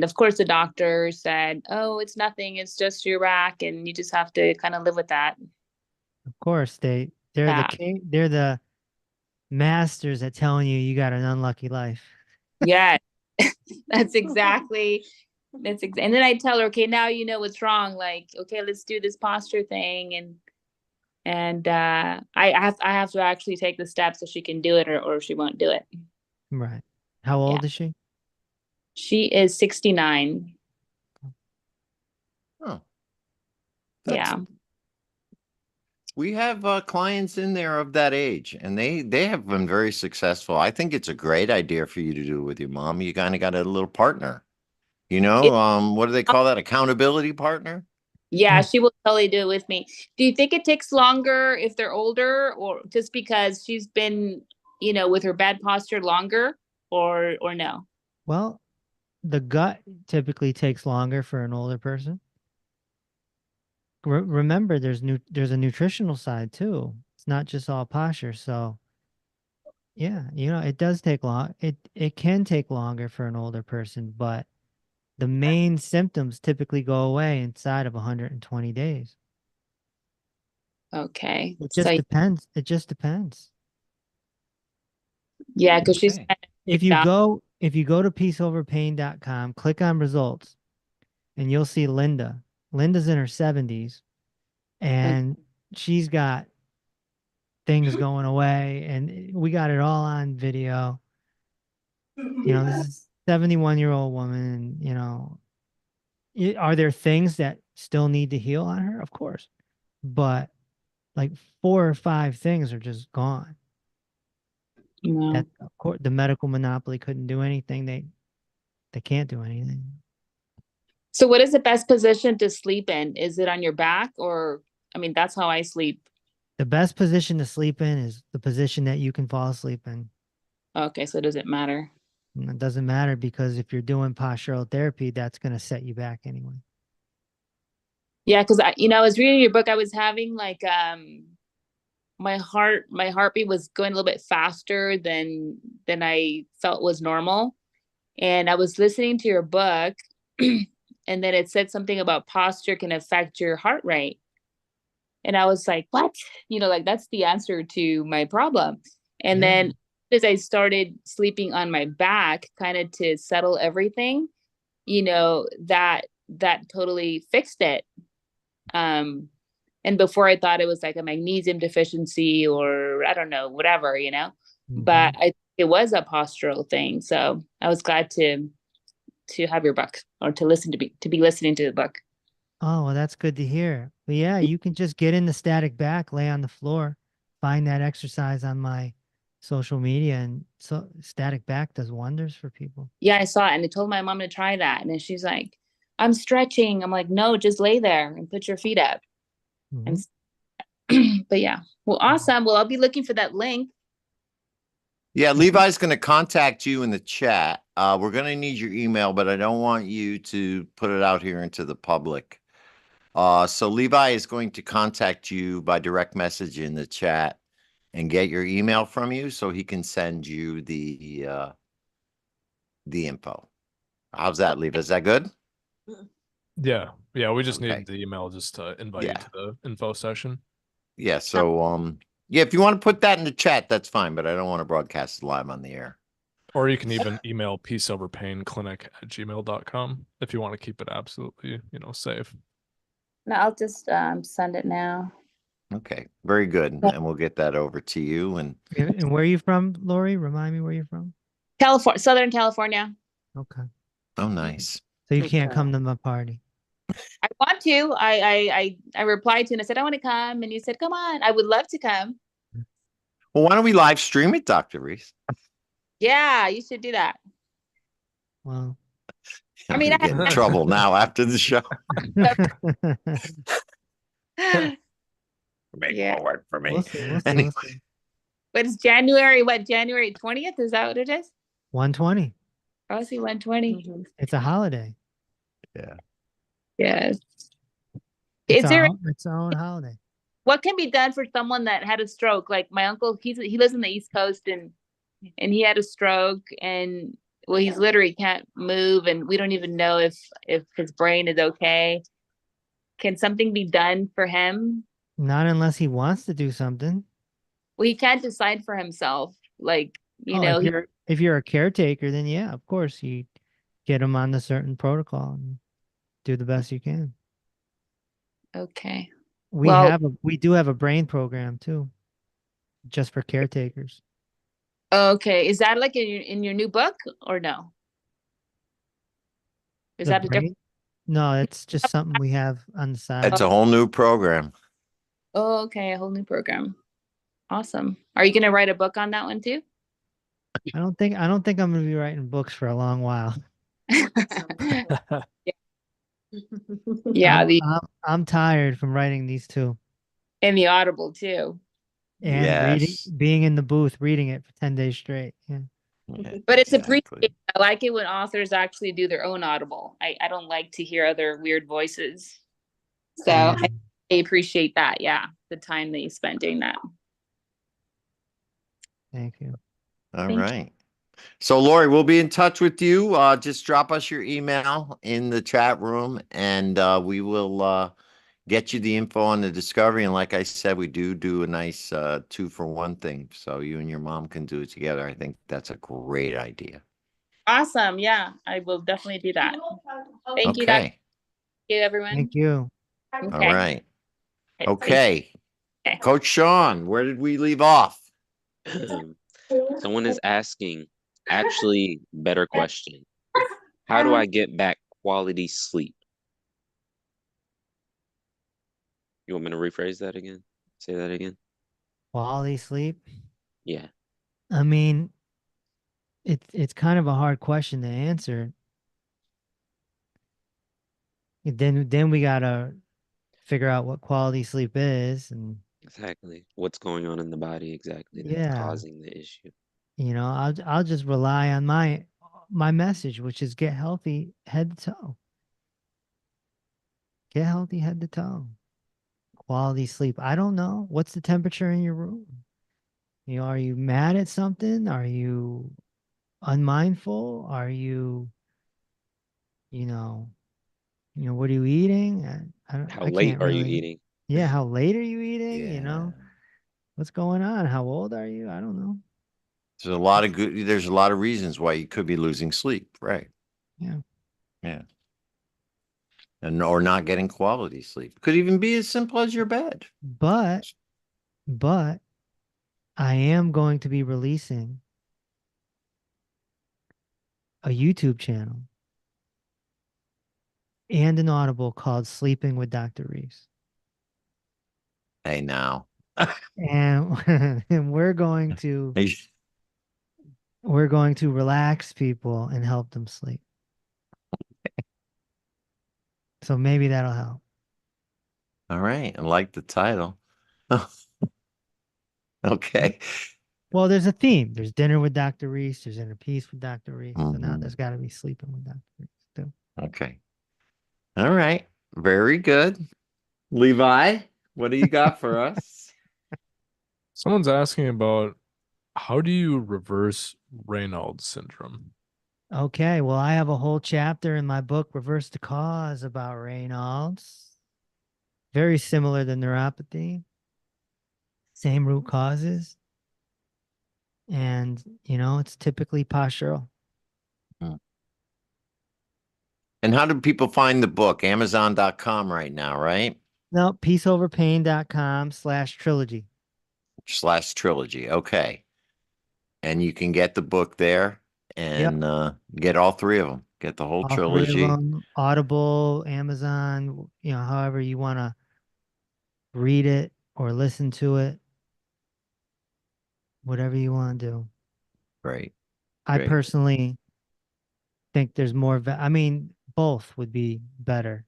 of course the doctor said, "Oh, it's nothing, it's just your back and you just have to kind of live with that." Of course, they're the Yeah. king, they're the masters at telling you you got an unlucky life. Yeah. That's exactly and then I tell her, okay, now you know what's wrong. Like, okay, let's do this posture thing, and I have to actually take the steps so she can do it, or she won't do it. Right. How Yeah, old is she? she is 69. Oh, that's Yeah, we have clients in there of that age, and they have been very successful. I think it's a great idea for you to do with your mom. You kind of got a little partner. it, What do they call that? Accountability partner? yeah, Yeah. she will totally do it with me. Do you think it takes longer if they're older, or just because she's been, with her bad posture longer, or no? Well, the gut typically takes longer for an older person. Remember, there's a nutritional side too. It's not just all posture. So yeah, it does take long. It can take longer for an older person, but the main symptoms typically go away inside of 120 days. Okay, It just so depends. It just depends. yeah, because she's Okay. kind of If kicked you off. go if you go to peaceoverpain.com, click on results, and you'll see Linda. Linda's in her 70s, and she's got things going away, and we got it all on video. This is 71-year-old woman, and are there things that still need to heal on her? Of course. But like 4 or 5 things are just gone. No. That of course the medical monopoly couldn't do anything. They can't do anything. So what is the best position to sleep in? Is it on your back or, I mean, that's how I sleep. The best position to sleep in is the position that you can fall asleep in. Okay, so it doesn't matter. And it doesn't matter because if you're doing postural therapy, that's going to set you back anyway. Yeah, because I was reading your book. I was having like my heartbeat was going a little bit faster than I felt was normal. And I was listening to your book, and then it said something about posture can affect your heart rate. And I was like, what? Like that's the answer to my problem. And Yeah. then as I started sleeping on my back, kind of to settle everything, that totally fixed it. And before I thought it was like a magnesium deficiency or I don't know, whatever. Mm-hmm. But it was a postural thing. So I was glad to have your book or to be listening to the book. Oh, well, that's good to hear. But yeah, you can just get in the static back, lay on the floor, find that exercise on my social media, and so static back does wonders for people. Yeah, I saw it, and I told my mom to try that, and then she's like, "I'm stretching." I'm like, "No, just lay there and put your feet up." And but yeah, well, awesome. Well, I'll be looking for that link. Yeah, Levi's going to contact you in the chat. We're going to need your email, but I don't want you to put it out here into the public. So Levi is going to contact you by direct message in the chat and get your email from you so he can send you the info. How's that, Levi? Is that good? Yeah. Yeah. We just Okay. need the email just to invite you Yeah. to the info session. Yeah. So, yeah, if you want to put that in the chat, that's fine, but I don't want to broadcast it live on the air. Or you can even email peaceoverpainclinic@gmail.com if you want to keep it absolutely, safe. No, I'll just send it now. Okay. Very good. And we'll get that over to you. And And where are you from, Lori? Remind me where you're from. California, Southern California. Okay. oh, nice. So you can't come to my party. I want to. I replied to, and I said I want to come, and you said, "Come on." I would love to come. Well, why don't we live stream it, Dr. Reese? Yeah, you should do that. Well, I mean, I'm gonna get in trouble now after the show. Make Yeah. more work for me. we'll see. We'll see. Anyway. We'll see. But it's January, what, January 20th? Is that what it is? 120. Oh, see, 120. It's a holiday. Yeah. Yes. It's Is there its own holiday. what can be done for someone that had a stroke? Like my uncle, he lives in the East Coast, and he had a stroke, and well, he's literally can't move, and we don't even know if his brain is okay. Can something be done for him? Not unless he wants to do something. Well, he can't decide for himself. Like, you Oh, know, if you're a caretaker, then yeah, of course you get him on the certain protocol and do the best you can. okay. We Well- we do have a brain program too, just for caretakers. Okay. Is that like in your new book or no? Is The that a different? brain? No, it's just something we have on the side. It's a whole new program. Oh, okay. A whole new program. Awesome. Are you going to write a book on that one too? I don't think I'm going to be writing books for a long while. Yeah. I'm tired from writing these two And the Audible too. and Yes. being in the booth, reading it for 10 days straight. Yeah. Yeah, But it's exactly. appreciated. I like it when authors actually do their own Audible. I don't like to hear other weird voices. So Yeah. I appreciate that. Yeah. The time that you spent doing that. Thank you. All Thank you. right. So, Lori, we'll be in touch with you. Just drop us your email in the chat room, and we will get you the info on the discovery. And like I said, we do a nice 2-for-1 thing, so you and your mom can do it together. I think that's a great idea. Awesome. Yeah. I will definitely do that. Thank you, Dr. Okay. Thank you, everyone. Thank you. All Okay. right. Thank- Okay. Okay. Coach Sean, where did we leave off? Someone is asking, actually, better question. How do I get back quality sleep? You want me to rephrase that again? Say that again? Quality sleep. Yeah. I mean, it's kind of a hard question to answer. Then we gotta figure out what quality sleep is, and Exactly. What's going on in the body exactly that's Yeah. causing the issue? I'll just rely on my message, which is get healthy head to toe. Get healthy head to toe. Quality sleep. I don't know. What's the temperature in your room? Are you mad at something? Are you unmindful? Are you, what are you eating? How I late can't are you really. eating? Yeah, how late are you eating? Yeah. What's going on? How old are you? I don't know. There's a lot of reasons why you could be losing sleep, right? Yeah. Yeah. Or not getting quality sleep. Could even be as simple as your bed. But I am going to be releasing a YouTube channel and an Audible called Sleeping with Dr. Reese. Hey, now. And, and we're going to We're going to relax people and help them sleep. So maybe that'll help. All right. I like the title. Okay. Well, there's a theme. There's dinner with Dr. Reese. There's inner peace with Dr. Reese. So now Mhm. there's got to be sleeping with Dr. Reese too. Okay. All right. Very good. Levi, what do you got for us? Someone's asking about how do you reverse Raynaud's syndrome? Okay, well, I have a whole chapter in my book, Reverse the Cause, about Raynaud's. Very similar to neuropathy, same root causes. And, it's typically postural. Hmm. And how do people find the book? Amazon.com right now, right? No, peaceoverpain.com/trilogy. /trilogy. Okay. And you can get the book there Yep. and get all three of them. Get the whole All three of trilogy. them, Audible, Amazon, however you want to read it or listen to it, whatever you want to do. Great. I Great. personally think there's more, I mean, both would be better,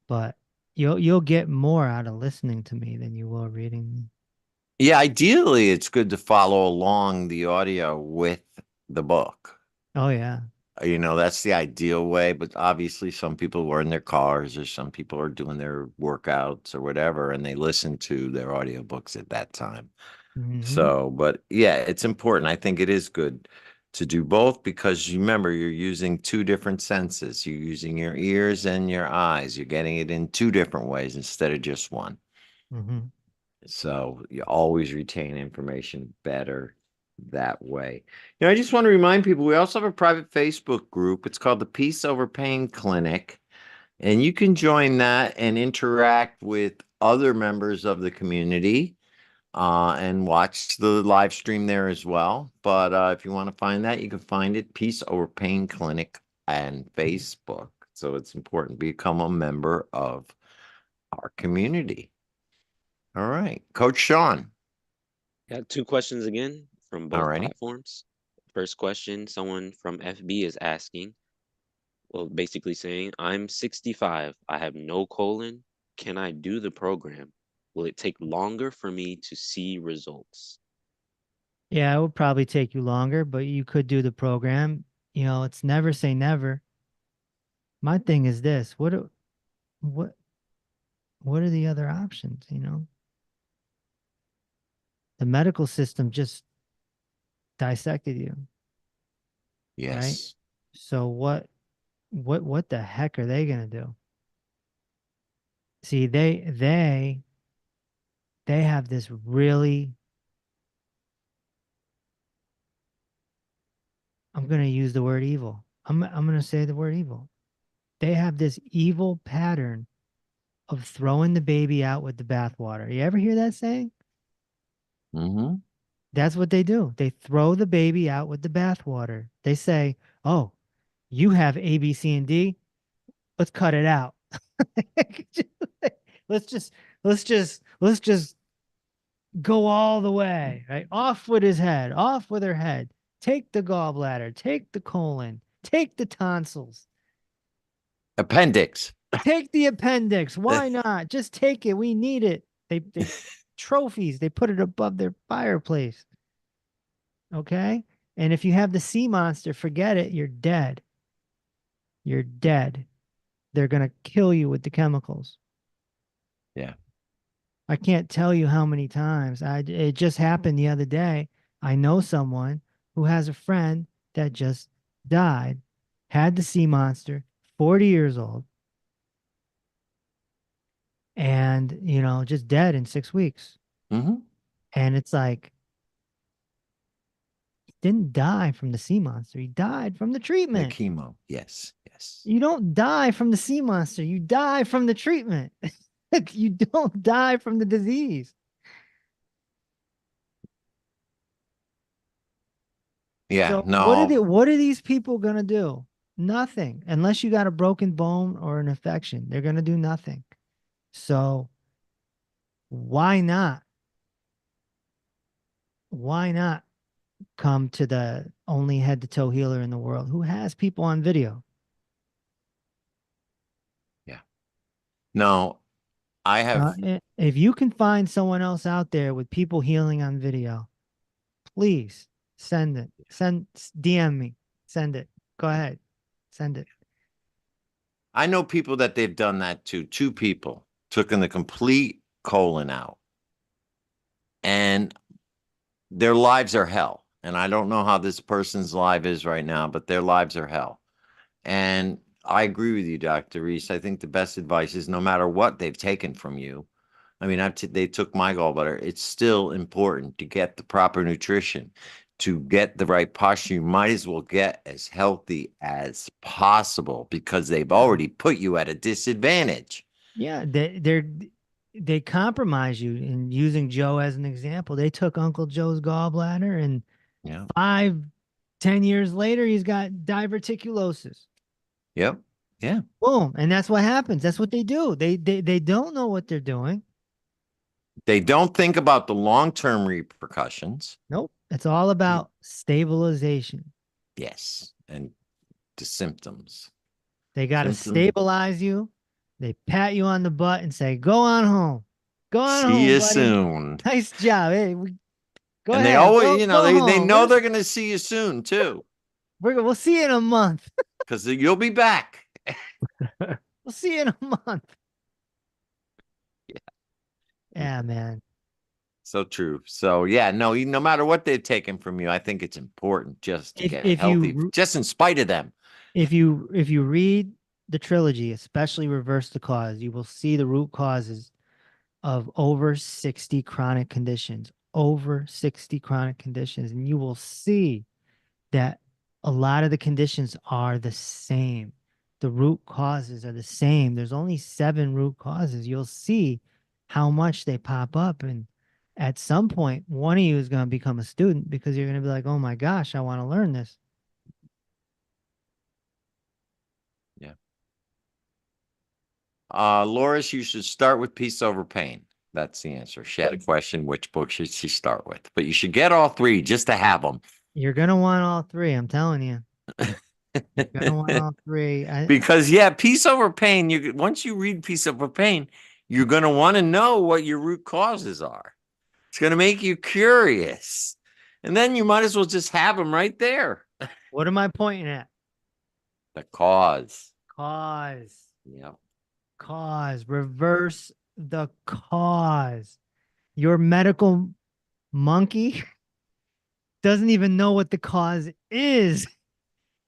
but you'll get more out of listening to me than you will reading me. Yeah, ideally, it's good to follow along the audio with the book. Oh yeah. That's the ideal way, but obviously some people are in their cars or some people are doing their workouts or whatever, and they listen to their audiobooks at that time. Hmm. So, but yeah, it's important. I think it is good to do both because you remember you're using two different senses. You're using your ears and your eyes. You're getting it in two different ways instead of just one. Hmm. So you always retain information better that way. I just want to remind people we also have a private Facebook group. It's called the Peace Over Pain Clinic. And you can join that and interact with other members of the community and watch the live stream there as well. But if you want to find that, you can find it Peace Over Pain Clinic and Facebook. So it's important to become a member of our community. All right. Coach Sean. Got two questions again from All both righty. platforms. First question, someone from FB is asking, well, basically saying, I'm 65. I have no colon. Can I do the program? Will it take longer for me to see results? Yeah, it would probably take you longer, but you could do the program. It's never say never. My thing is this: what what are the other options? The medical system just dissected you, right? Yes. So what the heck are they gonna do? See, they have this really, I'm gonna use the word evil. I'm gonna say the word evil. They have this evil pattern of throwing the baby out with the bathwater. You ever hear that saying? Mm-hmm. That's what they do. They throw the baby out with the bathwater. They say, "Oh, you have A, B, C, and D. Let's cut it out. let's just let's just go all the way, right? Off with his head, off with her head. Take the gallbladder, take the colon, take the tonsils, Appendix. take the appendix. Why not? Just take it. We need it. They trophies. They put it above their fireplace. Okay? And if you have the sea monster, forget it. You're dead. You're dead. They're going to kill you with the chemicals. Yeah. I can't tell you how many times. It just happened the other day. I know someone who has a friend that just died, had the sea monster, 40 years old, and just dead in 6 weeks. Mm-hmm. And it's like, he didn't die from the sea monster. He died from the The treatment. chemo. Yes. Yes. You don't die from the sea monster. You die from the treatment. You don't die from the disease. Yeah. So No. what are these people gonna do? Nothing. Unless you got a broken bone or an infection. They're gonna do nothing. So why not? Why not come to the only head to toe healer in the world who has people on video. No, I have. If you can find someone else out there with people healing on video, please send it. DM me. Send it. Go ahead. Send it. I know people that they've done that to. Two people taken the complete colon out, and their lives are hell. And I don't know how this person's life is right now, but their lives are hell. And I agree with you, Dr. Reese. I think the best advice is no matter what they've taken from you. I mean, they took my gallbladder. It's still important to get the proper nutrition, to get the right posture. You might as well get as healthy as possible because they've already put you at a disadvantage. Yeah, they compromise you. And using Joe as an example, they took Uncle Joe's gallbladder, and Yeah. 5-10 years later, he's got diverticulosis. Yep. Yeah. Boom. And that's what happens. That's what they do. They don't know what they're doing. They don't think about the long-term repercussions. Nope. It's all about stabilization. Yes. And the symptoms. They got to Symptoms. stabilize you. They pat you on the butt and say, go on home. Go on See home, you buddy. soon. Nice job. Hey, go And ahead. they always, Go they home. know they're going to see you soon too, We'll see you in a month. because you'll be back. We'll see you in a month. Yeah, man. So true. So yeah, no matter what they've taken from you, I think it's important just to get healthy, just in spite of them. If you read the trilogy, especially Reverse the Cause, you will see the root causes of over 60 chronic conditions, and you will see that a lot of the conditions are the same. The root causes are the same. There's only 7 root causes. You'll see how much they pop up. And at some point, one of you is going to become a student because you're going to be like, oh my gosh, I want to learn this. Yeah. Loris, you should start with Peace Over Pain. That's the answer. She had a question, which book should she start with? But you should get all 3 just to have them. You're going to want all 3. I'm telling you. You're going to want all 3. Because yeah, Peace Over Pain, once you read Peace Over Pain, you're going to want to know what your root causes are. It's going to make you curious. And then you might as well just have them right there. What am I pointing at? The cause. Cause. Yeah. Cause. Reverse the cause. Your medical monkey doesn't even know what the cause is.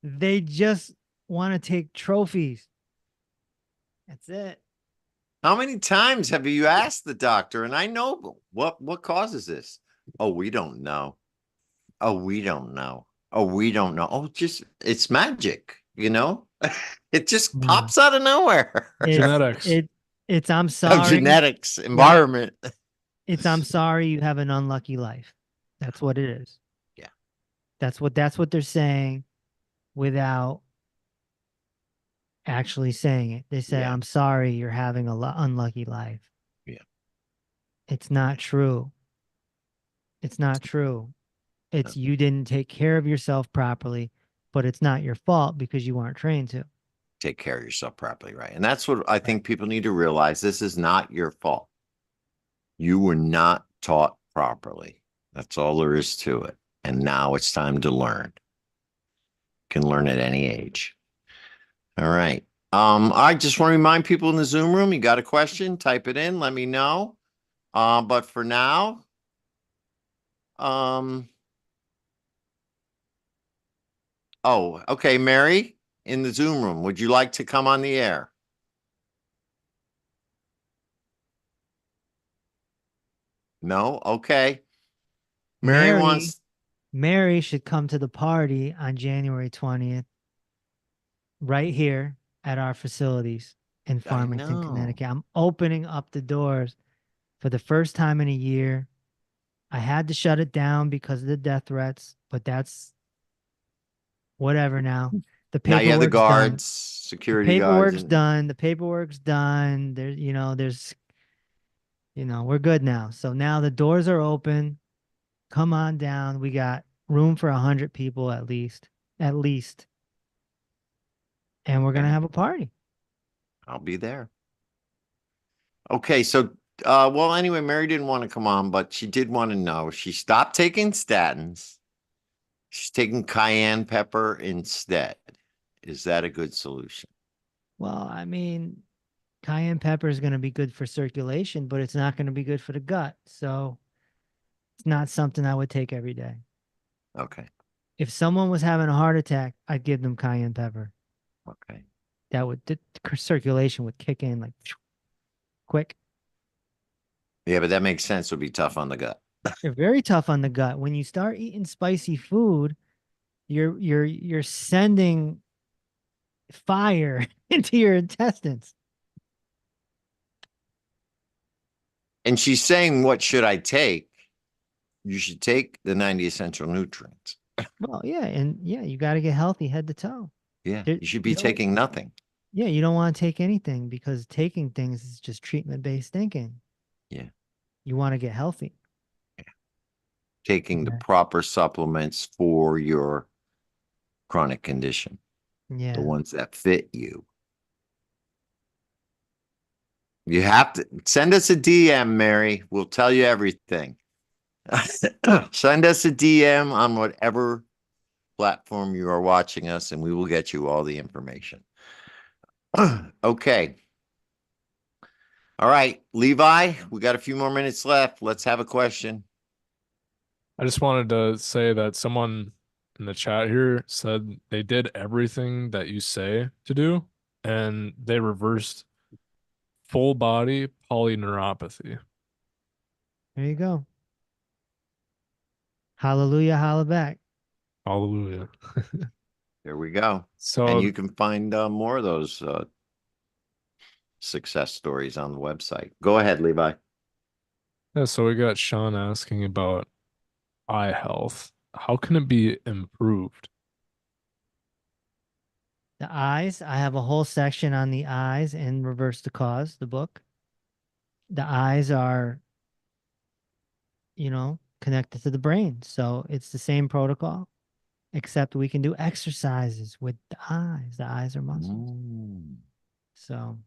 They just want to take trophies. That's it. How many times have you asked the doctor? And I know what causes this. Oh, we don't know. Oh, we don't know. Oh, we don't know. Oh, it's magic, It just pops out of nowhere. Genetics. It's I'm sorry. Genetics, environment. It's I'm sorry you have an unlucky life. That's what it is. Yeah. That's what they're saying without actually saying it. They say, I'm sorry you're having a unlucky life. Yeah. It's not true. It's not true. It's you didn't take care of yourself properly, but it's not your fault because you weren't trained to. Take care of yourself properly, right? And that's what I think people need to realize. This is not your fault. You were not taught properly. That's all there is to it. And now it's time to learn. You can learn at any age. All right. I just want to remind people in the Zoom room, you got a question, type it in, let me know. But for now, oh, okay, Mary in the Zoom room, would you like to come on the air? No? Okay. Mary should come to the party on January 20th, right here at our facilities in Farmington, Connecticut. I'm opening up the doors for the first time in a year. I had to shut it down because of the death threats, but that's whatever now. The paperwork's now you have the guards, done. security the paperwork's guards. done. The paperwork's done. We're good now. So now the doors are open. Come on down. room for 100 people at least, and we're gonna Okay. have a party. I'll be there. Okay, so well, anyway, Mary didn't want to come on, but she did want to know. She stopped taking statins. She's taking cayenne pepper instead. Is that a good solution? Well, I mean, cayenne pepper is going to be good for circulation, but it's not going to be good for the gut. So it's not something I would take every day. Okay. If someone was having a heart attack, I'd give them cayenne pepper. Okay. That would, the circulation would kick in like quick. Yeah, but that makes sense. It would be tough on the gut. They're very tough on the gut. When you start eating spicy food, you're sending fire into your intestines. And she's saying, what should I take? You should take the 90 essential nutrients. Well, yeah, and yeah, you got to get healthy head to toe. Yeah, There- you should be you don't- taking nothing. Yeah, you don't want to take anything because taking things is just treatment-based thinking. Yeah. You want to get healthy. Taking the Okay. proper supplements for your chronic condition, Yeah. the ones that fit you. You have to send us a DM, Mary. We'll tell you everything. Send us a DM on whatever platform you are watching us, and we will get you all the information. Okay. All right, Levi, we got a few more minutes left. Let's have a question. I just wanted to say that someone in the chat here said they did everything that you say to do, and they reversed full body polyneuropathy. There you go. Hallelujah, holla back. Hallelujah. There we go. So And you can find more of those success stories on the website. Go ahead, Levi. yeah, so we got Sean asking about eye health. How can it be improved? The eyes, I have a whole section on the eyes in Reverse the Cause, the book. The eyes are, connected to the brain. So it's the same protocol, except we can do exercises with the eyes. The eyes are muscles. So,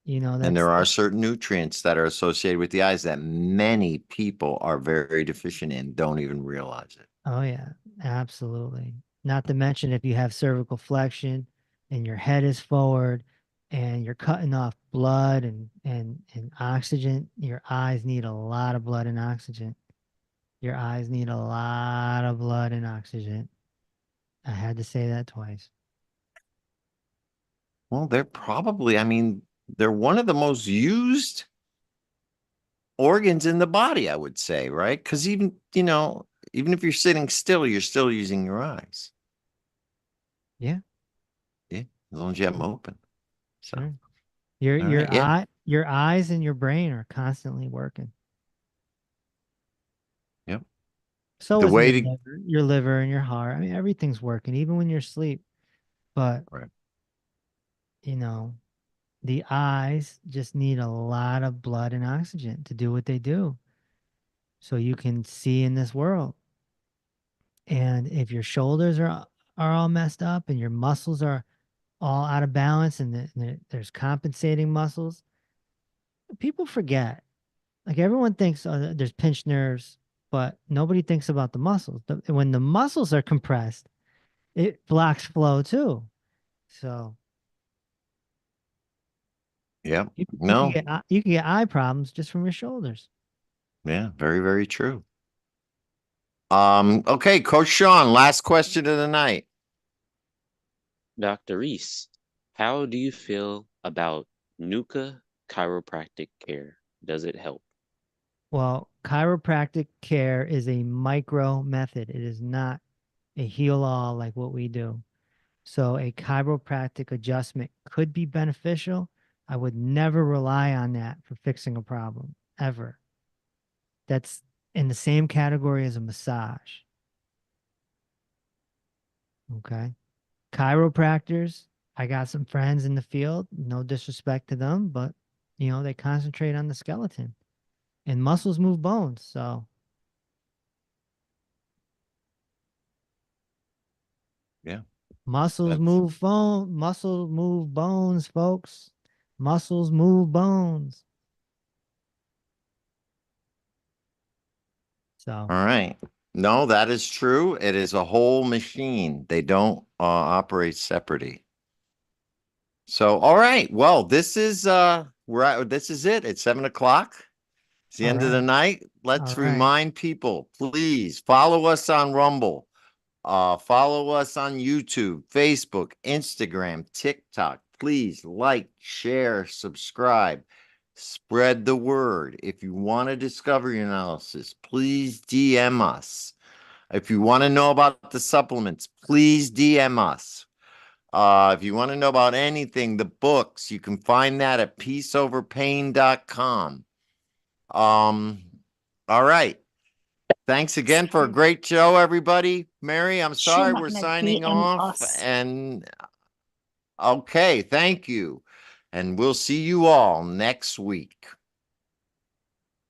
And that's there are certain nutrients that are associated with the eyes that many people are very deficient in, don't even realize it. Oh yeah, absolutely. Not to mention if you have cervical flexion and your head is forward and you're cutting off blood and oxygen, your eyes need a lot of blood and oxygen. Your eyes need a lot of blood and oxygen. I had to say that twice. Well, they're probably, I mean, they're one of the most used organs in the body, I would say, right? Because even, even if you're sitting still, you're still using your eyes. Yeah. Yeah, as long as you have them open. So, Sure. Your all right, yeah. your eyes and your brain are constantly working. Yep. So The is way your to- liver and your heart. I mean, everything's working, even when you're asleep. But Right. the eyes just need a lot of blood and oxygen to do what they do. So you can see in this world. And if your shoulders are all messed up and your muscles are all out of balance and there's compensating muscles, people forget. Like everyone thinks there's pinched nerves, but nobody thinks about the muscles. When the muscles are compressed, it blocks flow too. So Yeah. you No. you can get eye problems just from your shoulders. Yeah, very, very true. Okay, Coach Sean, last question of the night. Dr. Reese, how do you feel about NUCA chiropractic care? Does it help? Well, chiropractic care is a micro method. It is not a heal all like what we do. So a chiropractic adjustment could be beneficial. I would never rely on that for fixing a problem, ever. That's in the same category as a massage. Okay. Chiropractors, I got some friends in the field, no disrespect to them, but they concentrate on the skeleton and muscles move bones. So Yeah. Muscles That's- move phone. Muscles move bones, folks. Muscles move bones. So All right. No, that is true. It is a whole machine. They don't operate separately. So, all right. Well, this is this is it. It's 7 o'clock. It's the All end of the right. night. Let's All right. remind people, please follow us on Rumble. Follow us on YouTube, Facebook, Instagram, TikTok. Please like, share, subscribe, spread the word. If you want a discovery analysis, please DM us. If you want to know about the supplements, please DM us. If you want to know about anything, the books, you can find that at peaceoverpain.com. All right. Thanks again for a great show, everybody. Mary, I'm sorry we're signing off. And okay, thank you. And we'll see you all next week.